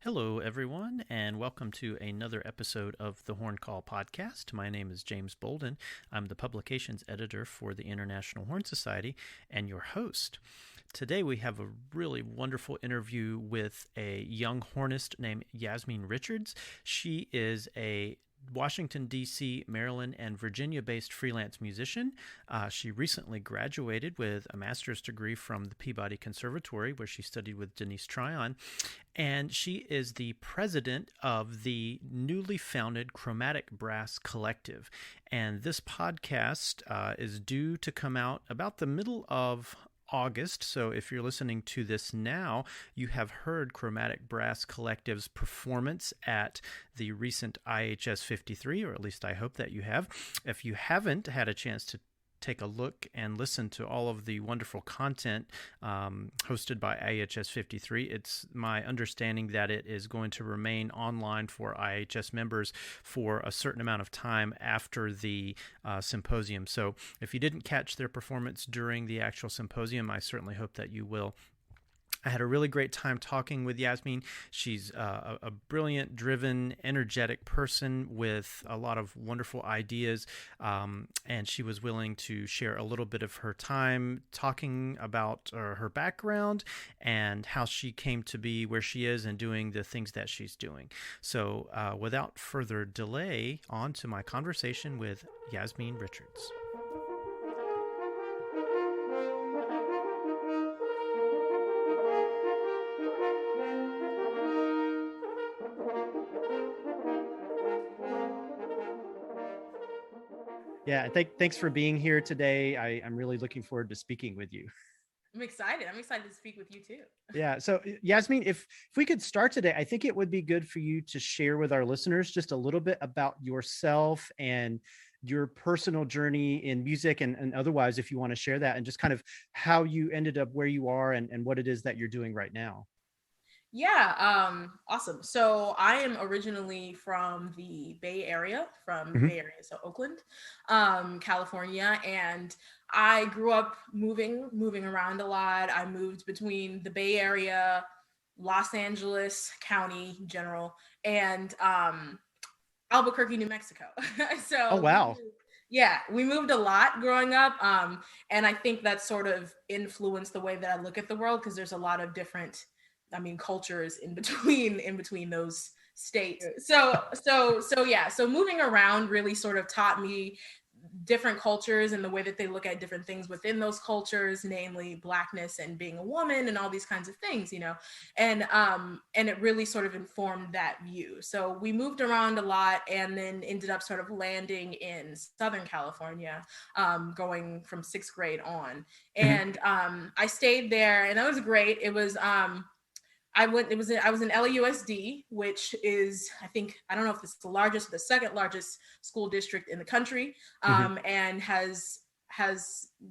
Hello, everyone, and welcome to another episode of the Horn Call podcast. My name is James Bolden. I'm the publications editor for the International Horn Society and your host. Today, we have a really wonderful interview with a young hornist named Yasmeen Richards. She is a Washington, D.C., Maryland, and Virginia-based freelance musician. She recently graduated with a master's degree from the Peabody Conservatory, where she studied with Denise Tryon, and she is the president of the newly founded Chromatic Brass Collective. And this podcast is due to come out about the middle of August. So if you're listening to this now, you have heard Chromatic Brass Collective's performance at the recent IHS 53, or at least I hope that you have. If you haven't had a chance to take a look and listen to all of the wonderful content hosted by IHS 53. It's my understanding that it is going to remain online for IHS members for a certain amount of time after the symposium. So if you didn't catch their performance during the actual symposium, I certainly hope that you will. I had a really great time talking with Yasmeen. She's a brilliant, driven, energetic person with a lot of wonderful ideas, and she was willing to share a little bit of her time talking about her background and how she came to be where she is and doing the things that she's doing. So without further delay, on to my conversation with Yasmeen Richards. Yeah, thanks for being here today. I'm really looking forward to speaking with you. I'm excited. I'm excited to speak with you too. Yeah. So Yasmeen, if we could start today, I think it would be good for you to share with our listeners just a little bit about yourself and your personal journey in music and otherwise, if you want to share that, and just kind of how you ended up where you are and what it is that you're doing right now. Yeah, awesome. So I am originally from the Bay Area, so Oakland, California, and I grew up moving around a lot. I moved between the Bay Area, Los Angeles County general, and Albuquerque, New Mexico. So oh wow. we moved a lot growing up, and I think that sort of influenced the way that I look at the world, because there's a lot of different cultures in between those states. So moving around really sort of taught me different cultures and the way that they look at different things within those cultures, namely Blackness and being a woman and all these kinds of things, and it really sort of informed that view. So we moved around a lot and then ended up sort of landing in Southern California, going from 6th grade on. And I stayed there, and that was great. It was I was in LAUSD, which is, I don't know if it's the largest, the second largest school district in the country, and has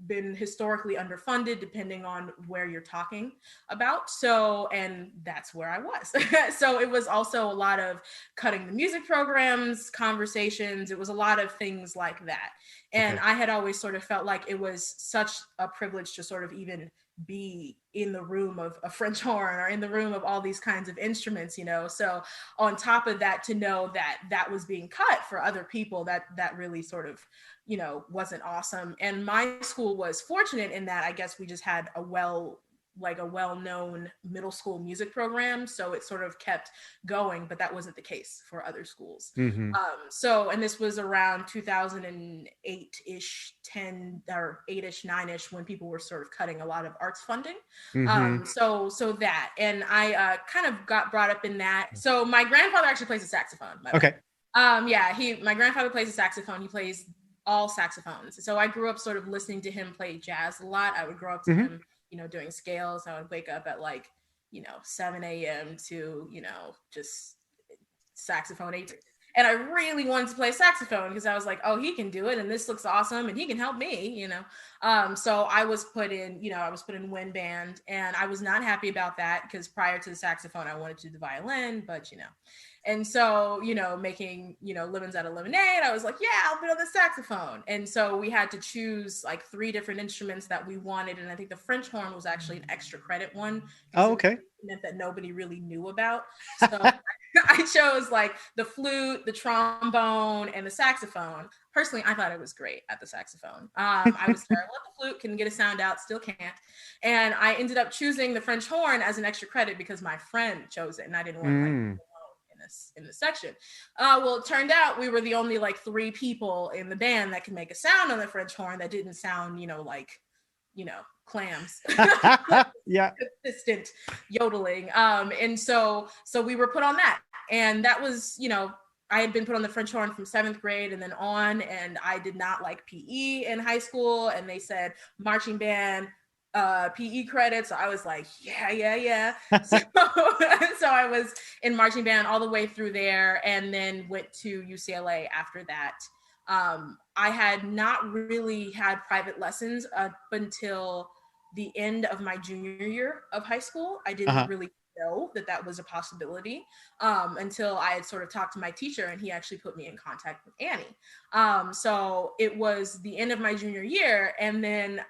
been historically underfunded depending on where you're talking about. So, and that's where I was. So it was also a lot of cutting the music programs, conversations. It was a lot of things like that. And I had always sort of felt like it was such a privilege to sort of even be in the room of a French horn or in the room of all these kinds of instruments, So on top of that, to know that that was being cut for other people, that really sort of, wasn't awesome. And my school was fortunate in that I guess we just had a well-known middle school music program. So it sort of kept going, but that wasn't the case for other schools. And this was around 2008-ish, 10 or 8-ish, 9-ish, when people were sort of cutting a lot of arts funding. So that, and I kind of got brought up in that. So my grandfather actually plays a saxophone. My grandfather plays a saxophone. He plays all saxophones. So I grew up sort of listening to him play jazz a lot. I would grow up to him, doing scales. I would wake up at 7 a.m. to, just saxophone 8. And I really wanted to play saxophone because I was like, oh, he can do it. And this looks awesome. And he can help me, So I was put in wind band, and I was not happy about that because prior to the saxophone, I wanted to do the violin, but, And so, making, lemons out of lemonade, I was like, yeah, I'll be on the saxophone. And so we had to choose like 3 different instruments that we wanted. And I think the French horn was actually an extra credit one. Oh, okay. Meant that nobody really knew about. So I chose like the flute, the trombone, and the saxophone. Personally, I thought I was great at the saxophone. I was terrible at the flute, couldn't get a sound out, still can't. And I ended up choosing the French horn as an extra credit because my friend chose it, and I didn't want like in this section. Well, it turned out we were the only like 3 people in the band that could make a sound on the French horn that didn't sound, like clams. Yeah. Consistent yodeling. And so we were put on that. And that was, I had been put on the French horn from 7th grade and then on, and I did not like PE in high school. And they said marching band, PE credits. So I was like, yeah. So I was in marching band all the way through there, and then went to UCLA after that. I had not really had private lessons up until the end of my junior year of high school. I didn't really know that was a possibility until I had sort of talked to my teacher, and he actually put me in contact with Annie. So it was the end of my junior year, and then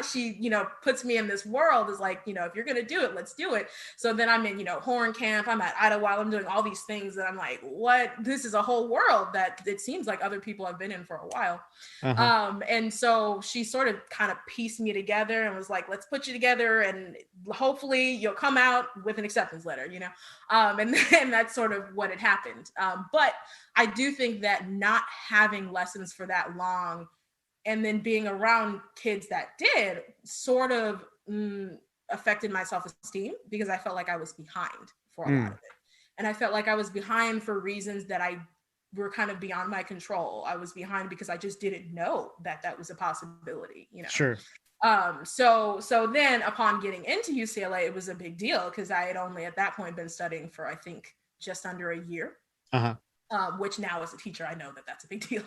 she, puts me in this world, is like, if you're gonna do it, let's do it. So then I'm in, horn camp, I'm at Idlewild, I'm doing all these things that I'm like, what? This is a whole world that it seems like other people have been in for a while. And so she sort of kind of pieced me together and was like, let's put you together and hopefully you'll come out with an acceptance letter, and then that's sort of what had happened. But I do think that not having lessons for that long and then being around kids that did sort of affected my self-esteem, because I felt like I was behind for a lot of it. And I felt like I was behind for reasons that were kind of beyond my control. I was behind because I just didn't know that was a possibility, Sure. So then upon getting into UCLA, it was a big deal because I had only at that point been studying for, I think, just under a year. Which now as a teacher, I know that that's a big deal.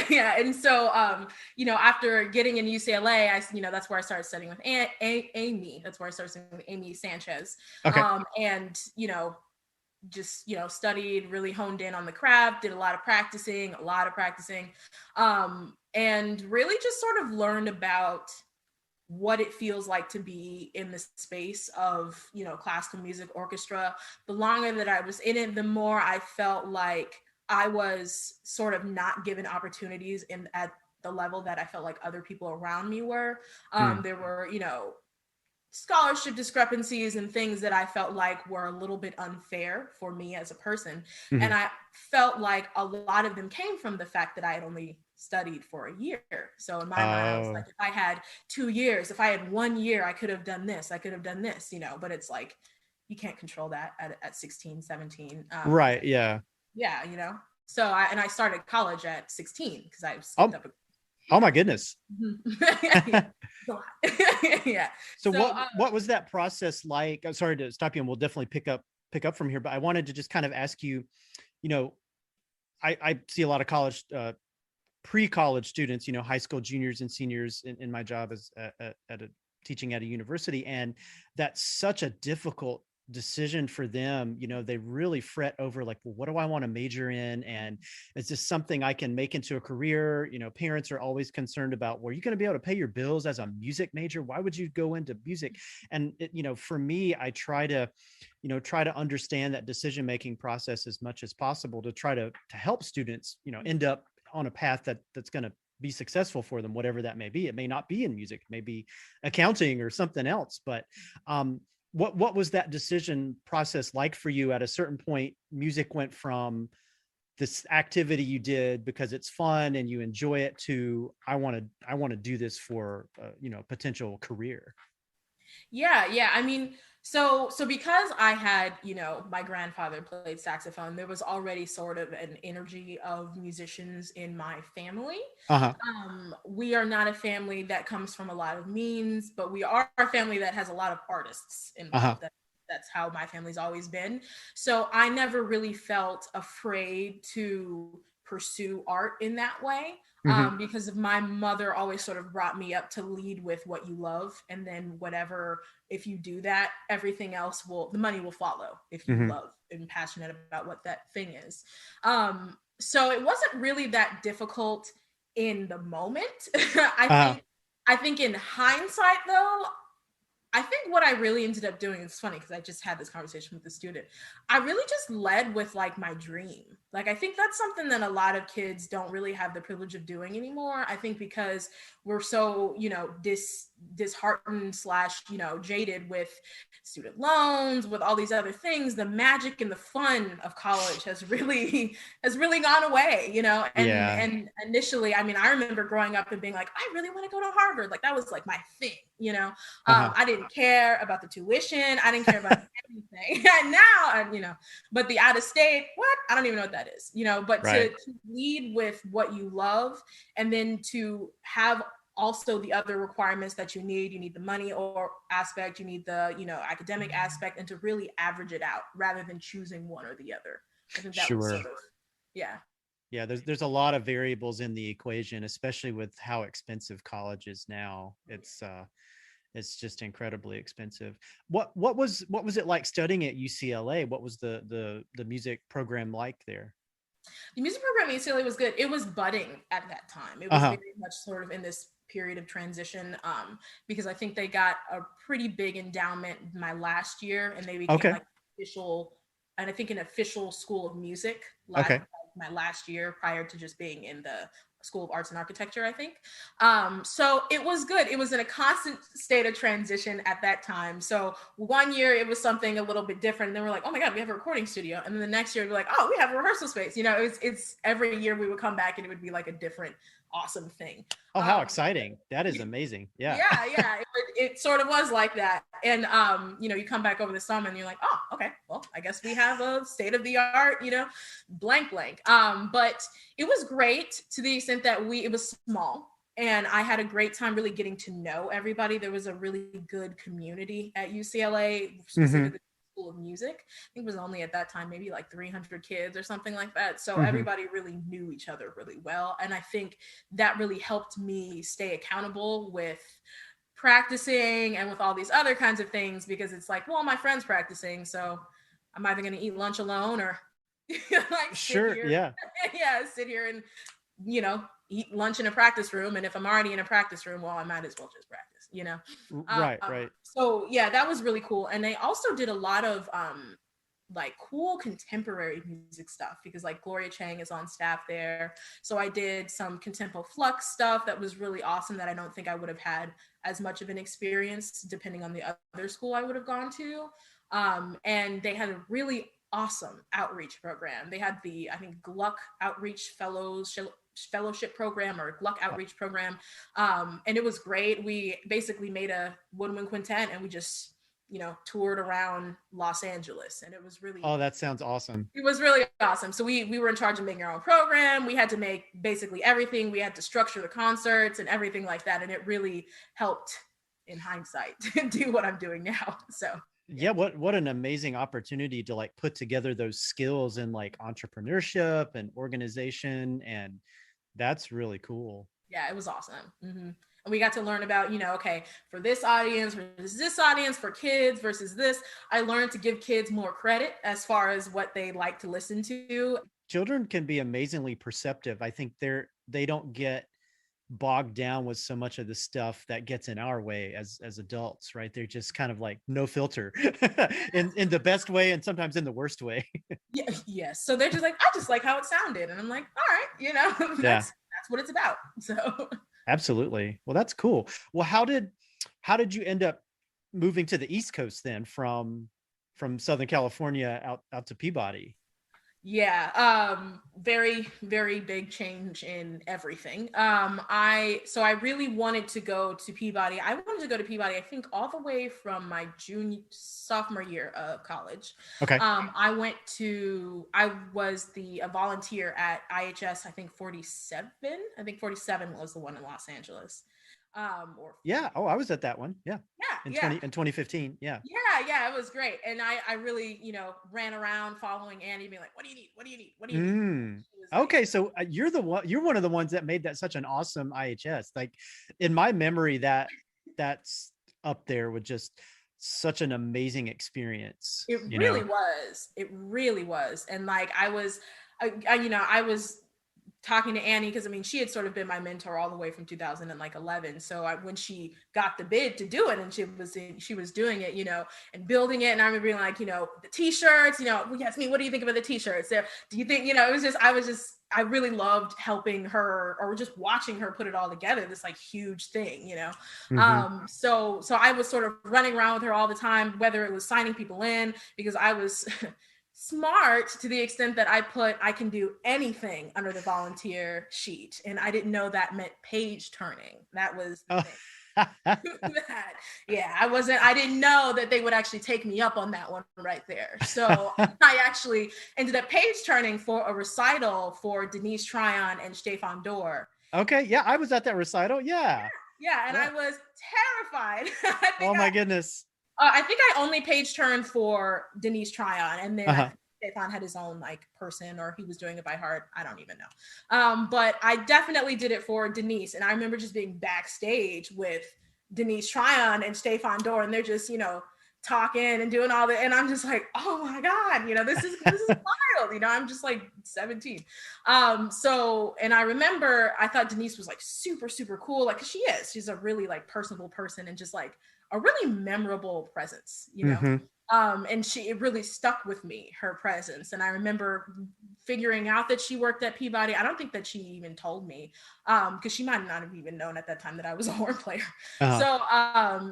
Yeah. And so, after getting in UCLA, that's where I started studying with Amy. That's where I started studying with Amy Sanchez. Okay. And, just, studied, really honed in on the craft, did a lot of practicing, and really just sort of learned about what it feels like to be in the space of, classical music orchestra. The longer that I was in it, the more I felt like I was sort of not given opportunities at the level that I felt like other people around me were. There were, scholarship discrepancies and things that I felt like were a little bit unfair for me as a person. And I felt like a lot of them came from the fact that I had only studied for a year. So in my mind, I was like, if I had 2 years, if I had 1 year, I could have done this, but it's like, you can't control that at 16, 17. Right. Yeah. Yeah. So I started college at 16 because I skipped up. Oh my goodness. Yeah. So what was that process like? I'm sorry to stop you, and we'll definitely pick up from here, but I wanted to just kind of ask you, I see a lot of college, pre-college students, high school juniors and seniors in my job as teaching at a university. And that's such a difficult decision for them. They really fret over like, well, what do I want to major in? And is this something I can make into a career? Parents are always concerned about, well, are you going to be able to pay your bills as a music major? Why would you go into music? And for me, I try to understand that decision-making process as much as possible to try to help students, end up on a path that's going to be successful for them, whatever that may be. It may not be in music, it may be accounting or something else, but, what was that decision process like for you? At a certain point, music went from this activity you did because it's fun and you enjoy it to, I want to do this for, potential career. Yeah. I mean, so because I had, my grandfather played saxophone, there was already sort of an energy of musicians in my family. We are not a family that comes from a lot of means, but we are a family that has a lot of artists involved. That's how my family's always been. So I never really felt afraid to pursue art in that way. Because my mother always sort of brought me up to lead with what you love, and then whatever, if you do that, everything else the money will follow if you love and passionate about what that thing is. So it wasn't really that difficult in the moment. I think in hindsight, though, I think what I really ended up doing, it's funny because I just had this conversation with the student. I really just led with like my dream. Like, I think that's something that a lot of kids don't really have the privilege of doing anymore. I think because we're so, disheartened / jaded with student loans, with all these other things, the magic and the fun of college has really gone away, and initially, I mean, I remember growing up and being like, I really want to go to Harvard. Like, that was like my thing, I didn't care about the tuition. I didn't care about anything. And now, but the out of state, what? I don't even know what that is, but to lead with what you love, and then to have also the other requirements that you need the money or aspect, you need the, academic aspect, and to really average it out rather than choosing one or the other. I think that was sort of, yeah. Yeah, there's a lot of variables in the equation, especially with how expensive college is now. It's just incredibly expensive. What was it like studying at UCLA? What was the music program like there? The music program at UCLA was good. It was budding at that time. It was very much sort of in this period of transition, because I think they got a pretty big endowment my last year, and they became like official, and I think an official school of music my last year, prior to just being in the School of Arts and Architecture, I think. So it was good. It was in a constant state of transition at that time. So one year it was something a little bit different. And then we're like, oh my God, we have a recording studio. And then the next year we're like, oh, we have a rehearsal space. It's every year we would come back and it would be like a different awesome thing. Oh, how exciting. That is amazing. Yeah. Yeah. It sort of was like that. And, you come back over the summer and you're like, oh, okay, well, I guess we have a state of the art, blank. But it was great to the extent that it was small. And I had a great time really getting to know everybody. There was a really good community at UCLA, specifically School of Music. I think it was only at that time maybe like 300 kids or something like that. So everybody really knew each other really well. And I think that really helped me stay accountable with practicing and with all these other kinds of things, because it's like, well, my friend's practicing, so I'm either going to eat lunch alone or like sit here and eat lunch in a practice room. And if I'm already in a practice room, well, I might as well just practice, Right. So yeah, that was really cool. And they also did a lot of like cool contemporary music stuff, because like Gloria Chang is on staff there. So I did some contempo flux stuff that was really awesome, that I don't think I would have had as much of an experience depending on the other school I would have gone to. And they had a really awesome outreach program. They had the, I think, Gluck Outreach Fellowship Program, or Gluck Outreach Program. And it was great. We basically made a woodwind quintet and we just, toured around Los Angeles, and it was really, oh, that sounds awesome. It was really awesome. So we were in charge of making our own program. We had to make basically everything. We had to structure the concerts and everything like that. And it really helped in hindsight to do what I'm doing now. So yeah, what an amazing opportunity to like put together those skills in like entrepreneurship and organization, and that's really cool. Yeah, it was awesome. And we got to learn about, okay, for this audience versus this audience, for kids versus this. I learned to give kids more credit as far as what they like to listen to. Children can be amazingly perceptive. I think they don't get bogged down with so much of the stuff that gets in our way as adults, right? They're just kind of like no filter in the best way and sometimes in the worst way. Yes. So they're just like, I just like how it sounded. And I'm like, all right, that's what it's about. So absolutely. Well, that's cool. Well, how did you end up moving to the East Coast then from Southern California out to Peabody? Yeah, very, very big change in everything. I really wanted to go to Peabody. I wanted to go to Peabody, I think, all the way from my sophomore year of college. Okay. I was a volunteer at IHS, I think 47. I think 47 was the one in Los Angeles. Or Yeah. Oh, I was at that one. Yeah. yeah. In 2015. Yeah. Yeah, it was great. And I really, ran around following Annie, being like, what do you need? What do you need? What do you need? She was like, Okay, so you're one of the ones that made that such an awesome IHS. Like in my memory, that's up there with just such an amazing experience. it really was. It really was. And like I was talking to Annie, because I mean she had sort of been my mentor all the way from 2011. So when she got the bid to do it, and she was doing it, and building it, and I remember being like, the t-shirts, well, Yasmeen, what do you think about the t-shirts? Do you think, I really loved helping her, or just watching her put it all together, this like huge thing, So I was sort of running around with her all the time, whether it was signing people in, because I was smart to the extent that I can do anything under the volunteer sheet. And I didn't know that meant page turning. That was the thing. Yeah, I didn't know that they would actually take me up on that one right there. So I actually ended up page turning for a recital for Denise, Tryon, and Stefan Dorr. Okay, yeah, I was at that recital. Yeah, and I was terrified. Oh my goodness. I think I only page turned for Denise, Tryon, and then Stefan had his own like person, or he was doing it by heart. I don't even know. But I definitely did it for Denise. And I remember just being backstage with Denise, Tryon, and Stefan Dorr, and they're just, talking and doing all that. And I'm just like, oh my God, this is wild. I'm just like 17. And I remember I thought Denise was like super, super cool. Like, 'cause she's a really like personable person, and just like a really memorable presence, and it really stuck with me, her presence. And I remember figuring out that she worked at Peabody. I don't think that she even told me, because she might not have even known at that time that I was a horn player.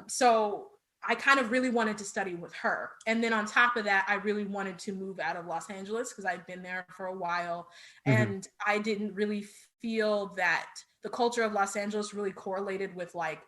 So I kind of really wanted to study with her. And then on top of that, I really wanted to move out of Los Angeles, because I'd been there for a while. And I didn't really feel that the culture of Los Angeles really correlated with like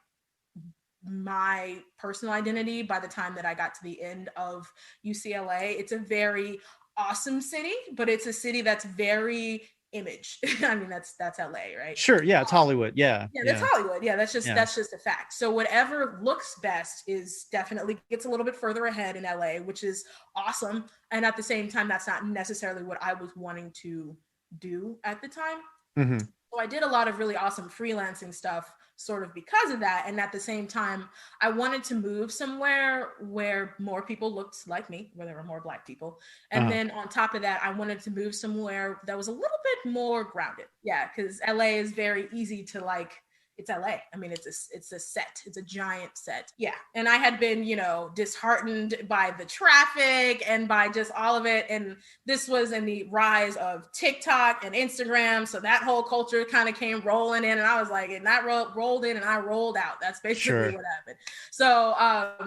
my personal identity by the time that I got to the end of UCLA. It's a very awesome city, but it's a city that's very image. I mean, that's LA, right? Sure. Yeah. It's Hollywood. Yeah. That's Hollywood. Yeah. That's just a fact. So whatever looks best is definitely gets a little bit further ahead in LA, which is awesome. And at the same time, that's not necessarily what I was wanting to do at the time. So I did a lot of really awesome freelancing stuff sort of because of that. And at the same time, I wanted to move somewhere where more people looked like me, where there were more Black people. And then on top of that, I wanted to move somewhere that was a little bit more grounded. Yeah, because LA is very easy to like, it's LA. I mean, it's a set. It's a giant set. Yeah. And I had been, disheartened by the traffic and by just all of it. And this was in the rise of TikTok and Instagram. So that whole culture kind of came rolling in, and I was like, and that rolled in and I rolled out. That's basically what happened. So,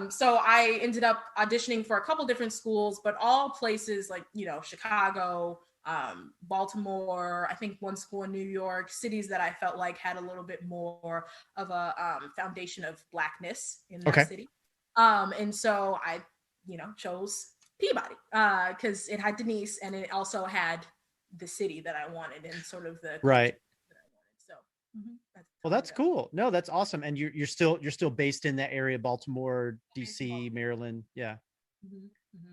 so I ended up auditioning for a couple different schools, but all places like, Chicago, Baltimore, I think one school in New York, cities that I felt like had a little bit more of a foundation of Blackness in that city. And so I, chose Peabody because it had Denise, and it also had the city that I wanted, and sort of the right. That I wanted. So well, that's cool. No, that's awesome. And you're still based in that area, Baltimore, DC, Maryland. Yeah.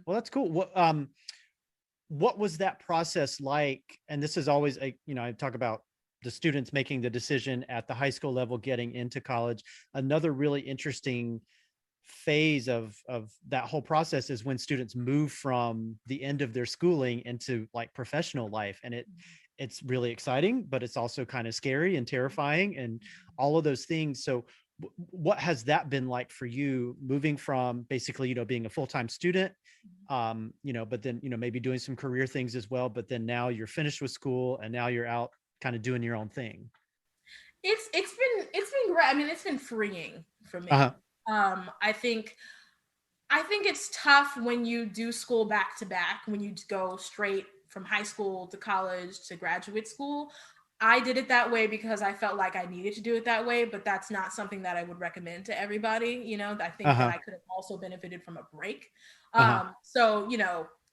Well, that's cool. What was that process like? And this is always I talk about the students making the decision at the high school level, getting into college. Another really interesting phase of that whole process is when students move from the end of their schooling into like professional life. And it's really exciting, but it's also kind of scary and terrifying and all of those things. So what has that been like for you, moving from basically, being a full-time student, but then, maybe doing some career things as well, but then now you're finished with school and now you're out kind of doing your own thing? It's been great. I mean, it's been freeing for me. I think it's tough when you do school back to back, when you go straight from high school to college to graduate school. I did it that way because I felt like I needed to do it that way, but that's not something that I would recommend to everybody. I think that I could have also benefited from a break. So,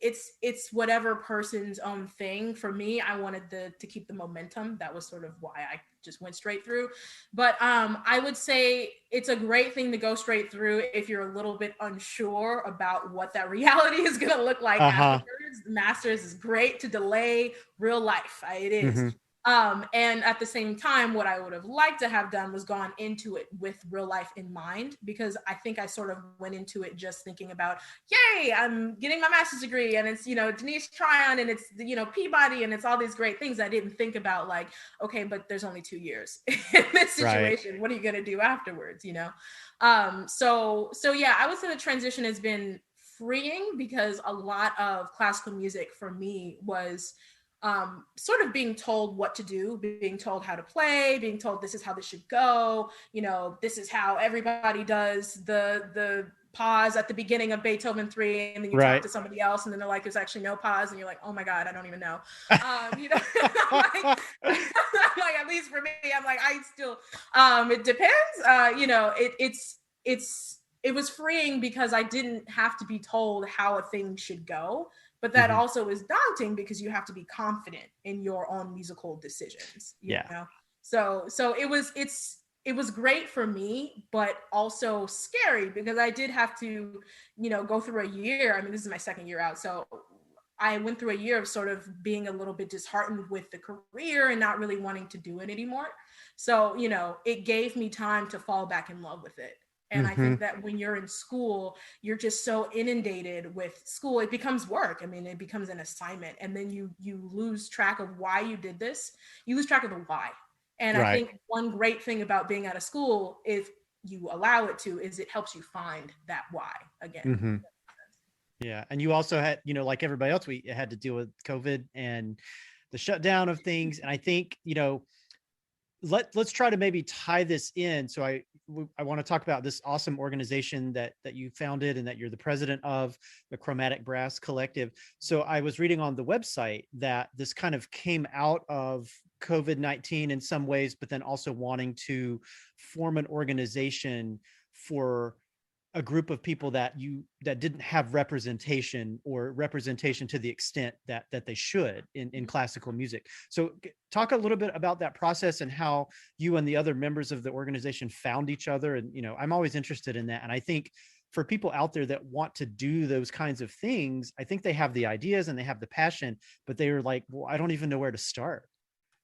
it's whatever person's own thing. For me, I wanted to keep the momentum. That was sort of why I just went straight through. But I would say it's a great thing to go straight through if you're a little bit unsure about what that reality is going to look like afterwards. The master's is great to delay real life. It is. And at the same time, what I would have liked to have done was gone into it with real life in mind, because I think I sort of went into it just thinking about, yay, I'm getting my master's degree, and it's, Denise, Tryon, and it's, Peabody, and it's all these great things. I didn't think about like, okay, but there's only 2 years in this situation. Right. What are you going to do afterwards? So yeah, I would say the transition has been freeing, because a lot of classical music for me was sort of being told what to do, being told how to play, being told this is how this should go. This is how everybody does the pause at the beginning of Beethoven 3, and then you talk to somebody else, and then they're like, there's actually no pause, and you're like, oh my God, I don't even know. Like, at least for me, I'm like, I still, it depends. It was freeing because I didn't have to be told how a thing should go. But that also is daunting, because you have to be confident in your own musical decisions. You know? So it was great for me, but also scary, because I did have to, go through a year. I mean, this is my second year out. So I went through a year of sort of being a little bit disheartened with the career and not really wanting to do it anymore. So, it gave me time to fall back in love with it. And I think that when you're in school, you're just so inundated with school, it becomes work. I mean, it becomes an assignment. And then you lose track of why you did this. You lose track of the why. And I think one great thing about being out of school, if you allow it to, is it helps you find that why again. Yeah. And you also had, like everybody else, we had to deal with COVID and the shutdown of things. And I think, let's try to maybe tie this in. So I want to talk about this awesome organization that you founded and that you're the president of, the Chromatic Brass Collective. So I was reading on the website that this kind of came out of COVID-19 in some ways, but then also wanting to form an organization for a group of people that didn't have representation to the extent that they should in classical music. So talk a little bit about that process and how you and the other members of the organization found each other. And, I'm always interested in that. And I think for people out there that want to do those kinds of things, I think they have the ideas and they have the passion, but they were like, well, I don't even know where to start.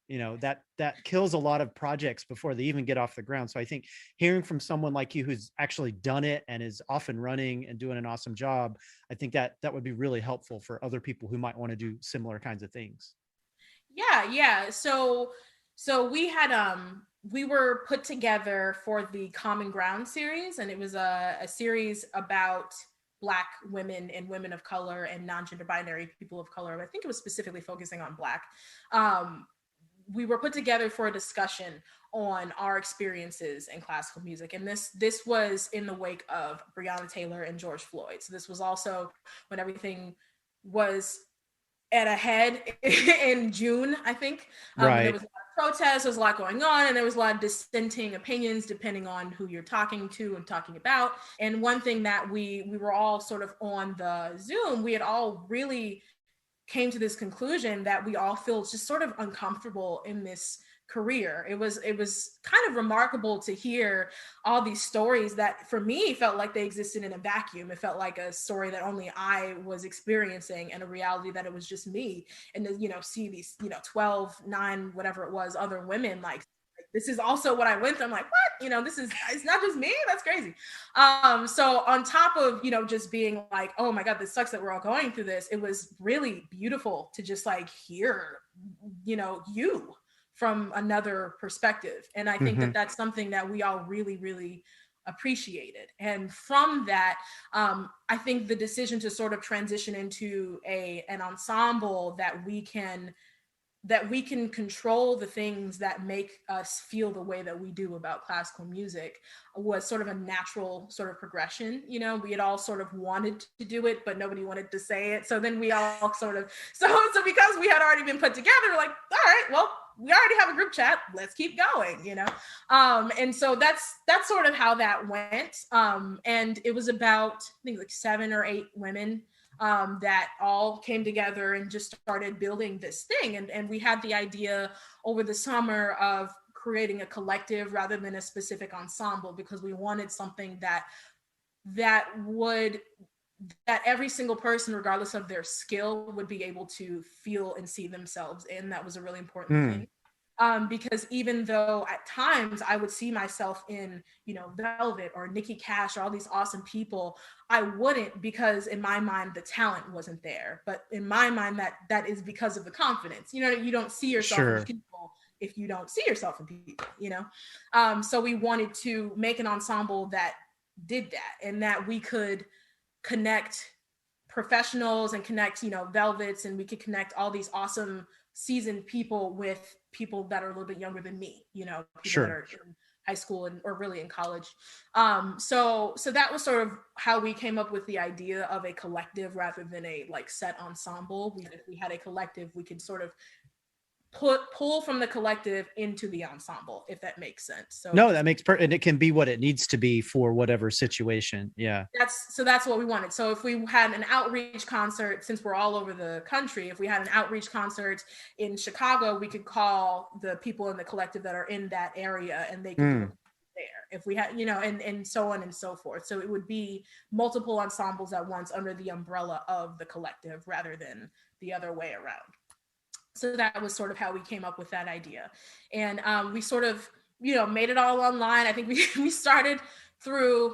That kills a lot of projects before they even get off the ground. So I think hearing from someone like you who's actually done it and is off and running and doing an awesome job, I think that would be really helpful for other people who might want to do similar kinds of things. Yeah. So we had we were put together for the Common Ground series, and it was a series about Black women and women of color and non-gender binary people of color. I think it was specifically focusing on Black. We were put together for a discussion on our experiences in classical music. And this was in the wake of Breonna Taylor and George Floyd. So this was also when everything was at a head in June, I think. There was a lot of protests, there was a lot going on, and there was a lot of dissenting opinions depending on who you're talking to and talking about. And one thing that we were all sort of on the Zoom, we had all really came to this conclusion that we all feel just sort of uncomfortable in this career. It was kind of remarkable to hear all these stories that for me felt like they existed in a vacuum. It felt like a story that only I was experiencing, and a reality that it was just me. And to see these 12, 9, whatever it was, other women like this is also what I went through. I'm like, what? It's not just me. That's crazy. So on top of, just being like, oh my God, this sucks that we're all going through this. It was really beautiful to just like hear, you from another perspective. And I think that that's something that we all really, really appreciated. And from that, I think the decision to sort of transition into an ensemble that we can control the things that make us feel the way that we do about classical music was sort of a natural sort of progression. We had all sort of wanted to do it, but nobody wanted to say it. So then we all sort of, so because we had already been put together, like, all right, well, we already have a group chat, let's keep going, and so that's sort of how that went. And it was about, I think, like 7 or 8 women that all came together and just started building this thing. And we had the idea over the summer of creating a collective rather than a specific ensemble, because we wanted something that every single person, regardless of their skill, would be able to feel and see themselves in. That was a really important thing. Because even though at times I would see myself in, Velvet or Nikki Cash or all these awesome people, I wouldn't, because in my mind the talent wasn't there. But in my mind, that is because of the confidence. You don't see yourself in people if you don't see yourself in people. So we wanted to make an ensemble that did that, and that we could connect professionals and connect, Velvets, and we could connect all these awesome seasoned people with people that are a little bit younger than me, people that are in high school or really in college. So that was sort of how we came up with the idea of a collective rather than a like set ensemble. If we had a collective, we could sort of pull from the collective into the ensemble, if that makes sense. So no, that makes and it can be what it needs to be for whatever situation. Yeah, that's what we wanted. So if we had an outreach concert, since we're all over the country, if we had an outreach concert in Chicago, we could call the people in the collective that are in that area, and they could do it there. If we had, and so on and so forth. So it would be multiple ensembles at once under the umbrella of the collective rather than the other way around. So that was sort of how we came up with that idea. And we sort of, made it all online. I think we started through,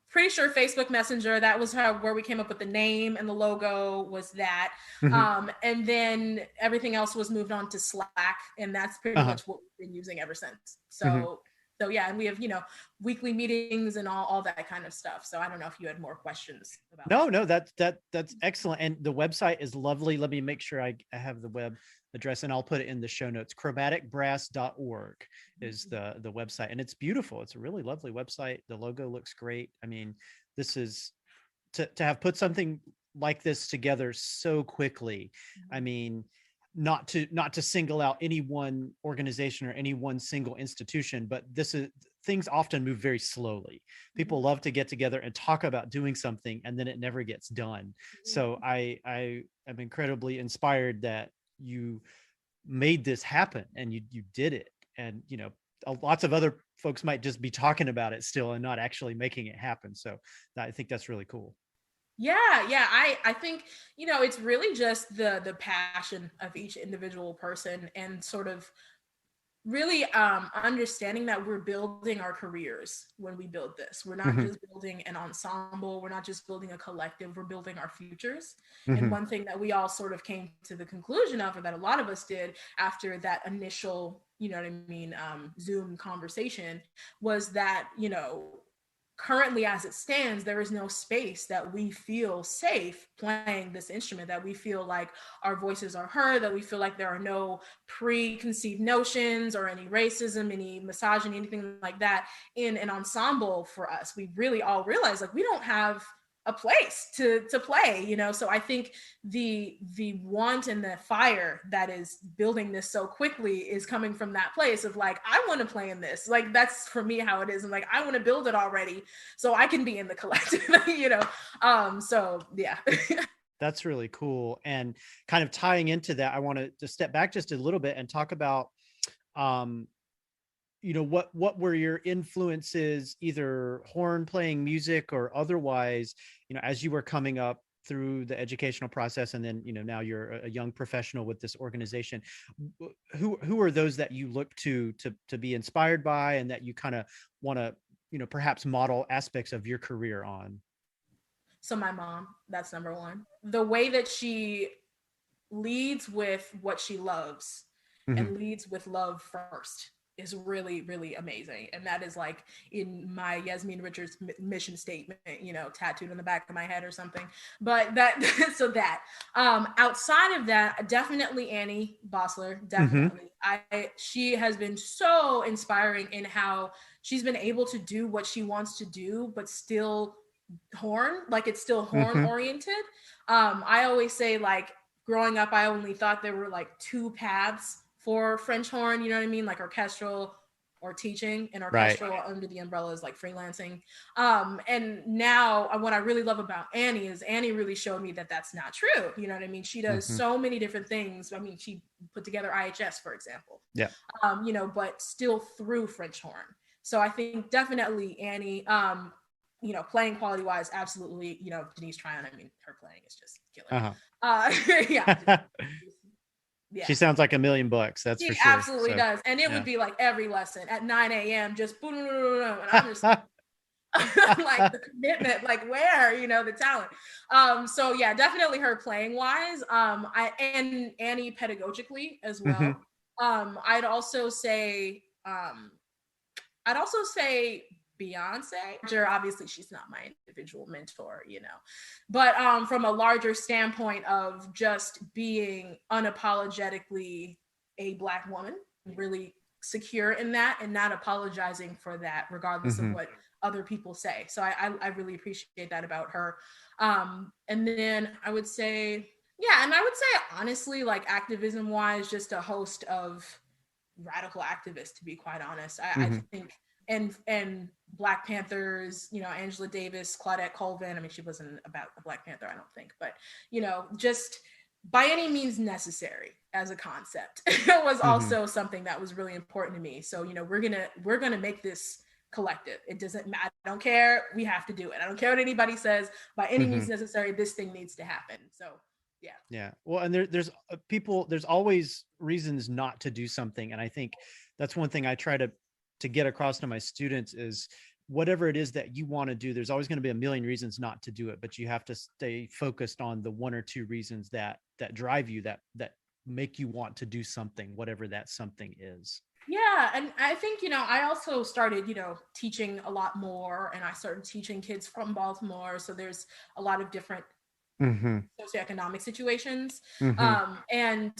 pretty sure, Facebook Messenger. That was where we came up with the name, and the logo was that. And then everything else was moved on to Slack, and that's pretty much what we've been using ever since. So yeah, and we have, weekly meetings and all that kind of stuff. So I don't know if you had more questions about No, that's excellent. And the website is lovely. Let me make sure I have the web address, and I'll put it in the show notes. Chromaticbrass.org is the website, and it's beautiful. It's a really lovely website. The logo looks great. I mean, this is to have put something like this together so quickly. I mean, not to single out any one organization or any one single institution, but things often move very slowly. People love to get together and talk about doing something, and then it never gets done. So I am incredibly inspired that you made this happen, and you did it. And lots of other folks might just be talking about it still and not actually making it happen. So I think that's really cool. Yeah. I think, it's really just the passion of each individual person, and sort of really understanding that we're building our careers when we build this. We're not just building an ensemble. We're not just building a collective. We're building our futures. And one thing that we all sort of came to the conclusion of, or that a lot of us did after that initial, Zoom conversation, was that, currently as it stands, there is no space that we feel safe playing this instrument, that we feel like our voices are heard, that we feel like there are no preconceived notions or any racism, any misogyny, anything like that in an ensemble for us. We really all realize like we don't have a place to play, so I think the want and the fire that is building this so quickly is coming from that place of like, I want to play in this. Like, that's for me how it is. And like, I want to build it already so I can be in the collective. So yeah. That's really cool. And kind of tying into that, I want to step back just a little bit and talk about what were your influences, either horn playing music or otherwise, as you were coming up through the educational process, and then, now you're a young professional with this organization. Who are those that you look to be inspired by, and that you kind of want to, perhaps model aspects of your career on? So my mom, that's number one. The way that she leads with what she loves and leads with love first is really, really amazing. And that is like in my Yasmeen Richards mission statement, tattooed on the back of my head or something. But outside of that, definitely Annie Bosler, definitely. She has been so inspiring in how she's been able to do what she wants to do, but still horn, like it's still horn oriented. I always say, like, growing up, I only thought there were like two paths for French horn, you know what I mean? Like orchestral or teaching in Right. orchestral under the umbrellas like freelancing. And now what I really love about Annie is Annie really showed me that that's not true. You know what I mean? She does so many different things. I mean, she put together IHS, for example. Yeah. You know, but still through French horn. So I think definitely Annie, you know, playing quality wise, absolutely, you know, Denise Tryon, I mean, her playing is just killer. Yeah. Yeah. She sounds like $1 million, that's for sure. Absolutely does. And it would be like every lesson at 9 a.m. just boom, and I'm just like the commitment, like where, you know, the talent. So yeah, definitely her playing wise. And Annie pedagogically as well. I'd also say Beyonce. Obviously, she's not my individual mentor, you know, but from a larger standpoint of just being unapologetically a Black woman, really secure in that and not apologizing for that, regardless of what other people say. So I really appreciate that about her. And then I would say, honestly, like activism wise, just a host of radical activists, to be quite honest. I think and Black Panthers, you know, Angela Davis, Claudette Colvin. I mean, she wasn't about a Black Panther, I don't think, but you know, just by any means necessary as a concept was also something that was really important to me. So, you know, we're gonna make this collective. It doesn't matter. I don't care. We have to do it. I don't care what anybody says. By any means necessary, this thing needs to happen. So yeah. Yeah. Well, and there's always reasons not to do something. And I think that's one thing I try to get across to my students is whatever it is that you want to do, there's always going to be a million reasons not to do it, but you have to stay focused on the one or two reasons that drive you, that make you want to do something, whatever that something is. Yeah. And I think, you know, I also started, you know, teaching a lot more, and I started teaching kids from Baltimore. So there's a lot of different socioeconomic situations. And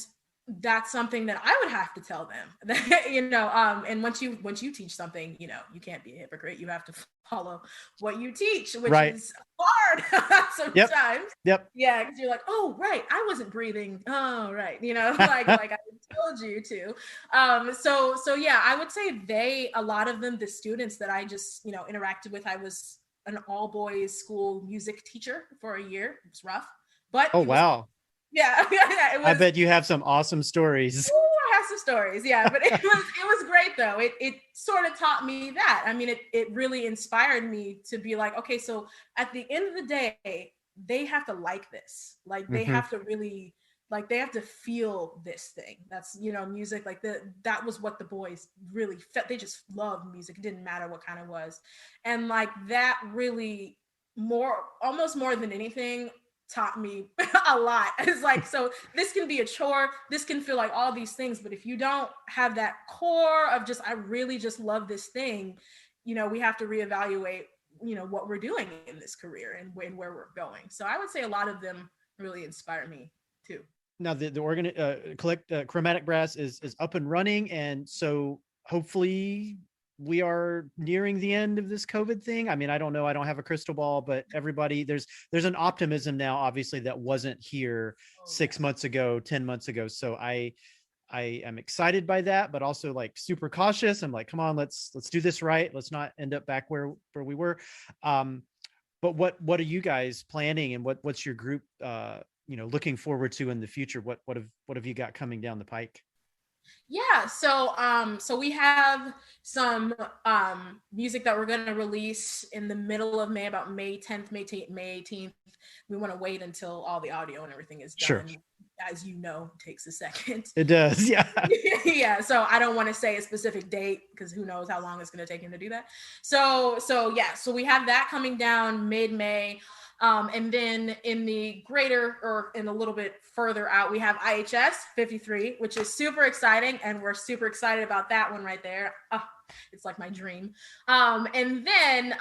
that's something that I would have to tell them that, you know, and once you teach something, you know, you can't be a hypocrite. You have to follow what you teach, which is hard sometimes. Yep. Yeah. Cause you're like, oh, right. I wasn't breathing. Oh, right. You know, like I told you to. So yeah, I would say a lot of them, the students that I just, you know, interacted with, I was an all boys school music teacher for a year. It was rough, but wow. Yeah. I bet you have some awesome stories. I have some stories. Yeah. But it was great though. It sort of taught me that. I mean, it really inspired me to be like, okay, so at the end of the day, they have to like this. Like they have to really, like they have to feel this thing. That's, you know, music, like that was what the boys really felt. They just loved music. It didn't matter what kind it was. And like that really almost more than anything, taught me a lot. It's like, so this can be a chore, this can feel like all these things, but if you don't have that core of just, I really just love this thing, you know, we have to reevaluate, you know, what we're doing in this career and where we're going. So I would say a lot of them really inspire me too. Now the Chromatic Brass is up and running, and so hopefully we are nearing the end of this COVID thing. I mean, I don't know. I don't have a crystal ball, but everybody, there's an optimism now, obviously, that wasn't here 6 months ago, 10 months ago. So I am excited by that, but also like super cautious. I'm like, come on, let's do this right. Let's not end up back where we were. But what are you guys planning, and what's your group, you know, looking forward to in the future? What have you got coming down the pike? Yeah, so we have some music that we're going to release in the middle of May, about May 10th, May 18th. We want to wait until all the audio and everything is done. Sure. As you know, it takes a second. It does, yeah. Yeah, so I don't want to say a specific date because who knows how long it's going to take him to do that. So we have that coming down mid-May. And then in the greater, or in a little bit further out, we have IHS 53, which is super exciting. And we're super excited about that one right there. It's like my dream. And then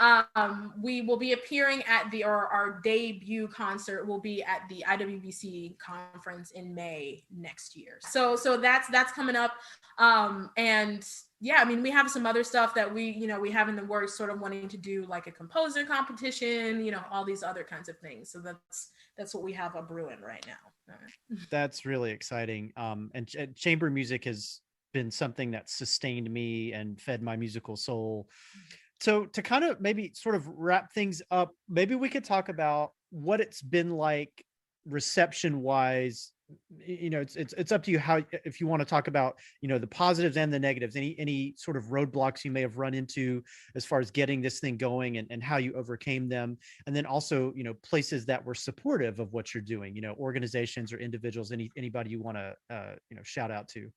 we will be appearing at our debut concert will be at the IWBC conference in May next year. So that's coming up. And yeah, I mean, we have some other stuff that we have in the works, sort of wanting to do like a composer competition, you know, all these other kinds of things. So that's what we have a brewing right now. That's really exciting. And chamber music has been something that sustained me and fed my musical soul. So to kind of maybe sort of wrap things up, maybe we could talk about what it's been like reception wise. It's up to you how, if you want to talk about, the positives and the negatives, any sort of roadblocks you may have run into as far as getting this thing going, and how you overcame them. And then also, places that were supportive of what you're doing, organizations or individuals, anybody you want to, shout out to.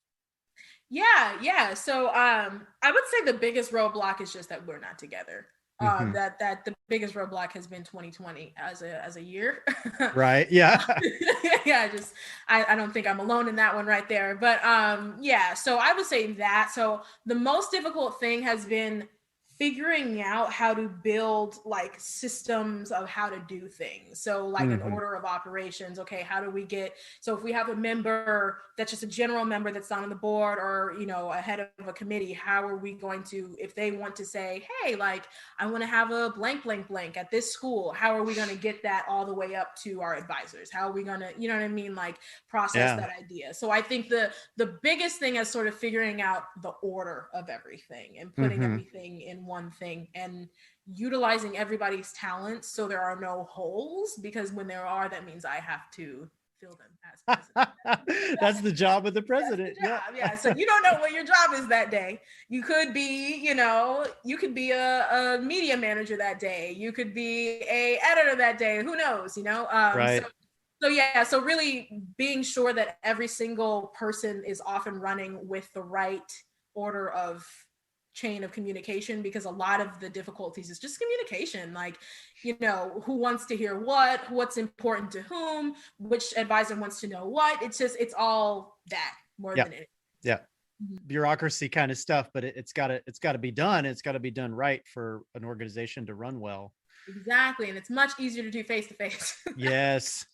Yeah. So I would say the biggest roadblock is just that we're not together. Mm-hmm. That the biggest roadblock has been 2020 as a year. Right. Yeah. Yeah, I don't think I'm alone in that one right there. But yeah, so I would say that. So the most difficult thing has been figuring out how to build like systems of how to do things. So like an order of operations. Okay, how do we get, so if we have a member that's just a general member that's not on the board, or a head of a committee, how are we going to, if they want to say, hey, like I want to have a blank blank blank at this school, how are we going to get that all the way up to our advisors? How are we going to, you know what I mean, like process that idea? So I think the biggest thing is sort of figuring out the order of everything and putting everything in one thing and utilizing everybody's talents so there are no holes, because when there are, that means I have to fill them as president. That's the job of the president. Yeah. So you don't know what your job is that day. You could be, you could be a media manager that day. You could be a editor that day. Who knows, Right. So yeah, so really being sure that every single person is off and running with the right order of chain of communication, because a lot of the difficulties is just communication, like who wants to hear what's important to whom, which advisor wants to know what. It's all that more than anything. Bureaucracy kind of stuff, but it's got to be done. It's got to be done right for an organization to run well. Exactly. And it's much easier to do face to face. Yes.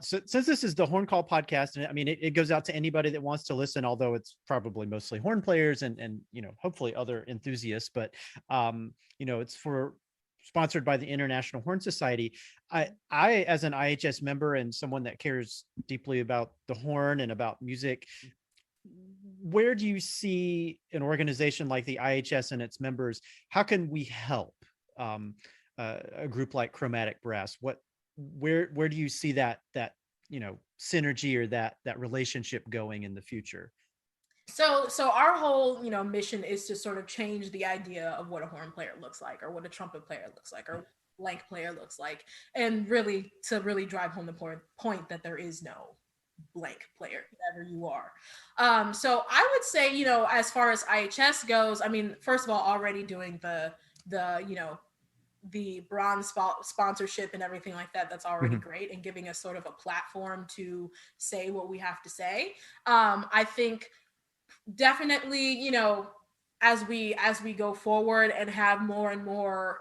So since this is the Horn Call podcast, and I mean, it goes out to anybody that wants to listen, although it's probably mostly horn players and hopefully other enthusiasts, but it's sponsored by the International Horn Society. I, as an IHS member and someone that cares deeply about the horn and about music, where do you see an organization like the IHS and its members? How can we help a group like Chromatic Brass? Where do you see that synergy or that relationship going in the future? So our whole mission is to sort of change the idea of what a horn player looks like, or what a trumpet player looks like, or blank player looks like, and really to drive home the point that there is no blank player, whatever you are. So I would say, as far as IHS goes, I mean, first of all, already doing the bronze sponsorship and everything like that, that's already great, and giving us sort of a platform to say what we have to say. I think definitely, as we go forward and have more and more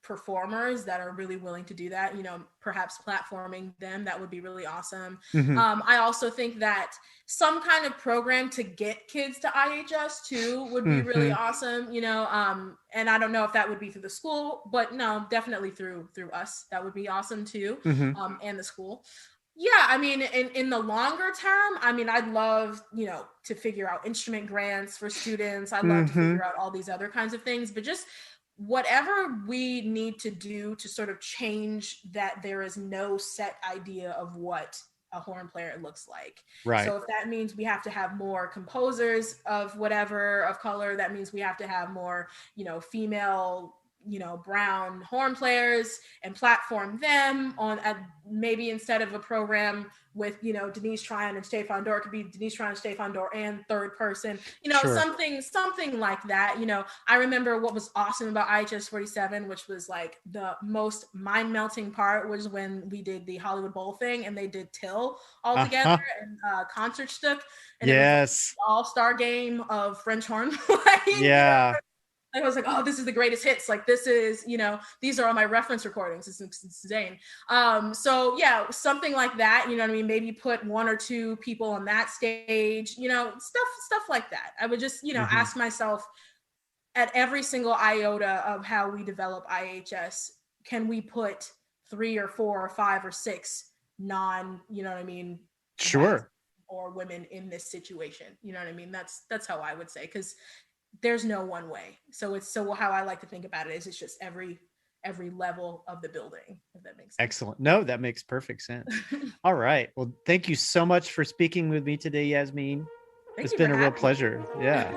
performers that are really willing to do that, perhaps platforming them, that would be really awesome. I also think that some kind of program to get kids to IHS too would be really awesome, and I don't know if that would be through the school, but no, definitely through us, that would be awesome too. And the school. Yeah, I mean, in the longer term, I mean, I'd love, to figure out instrument grants for students. I'd love to figure out all these other kinds of things, but just whatever we need to do to sort of change that there is no set idea of what a horn player looks like. Right. So if that means we have to have more composers of whatever of color, that means we have to have more, female, brown horn players, and platform them on maybe instead of a program with, Denise Tryon and Stefan Dorr, it could be Denise Tryon and Stefan Dorr and third person, Sure. something like that. I remember what was awesome about IHS 47, which was like the most mind melting part, was when we did the Hollywood Bowl thing and they did Till all together and Concertstück. And it was like all-star game of French horn playing. Yeah. I was like, oh, this is the greatest hits. Like, this is, these are all my reference recordings. It's insane. So yeah, something like that, you know what I mean? Maybe put one or two people on that stage, stuff like that. I would just, ask myself at every single iota of how we develop IHS, can we put 3 or 4 or 5 or 6 non, Sure. or women in this situation. You know what I mean? That's how I would say, because there's no one way. So how I like to think about it is it's just every level of the building, if that makes sense. Excellent. No, that makes perfect sense. All right. Well, thank you so much for speaking with me today, Yasmeen. It's been a real pleasure. Yeah.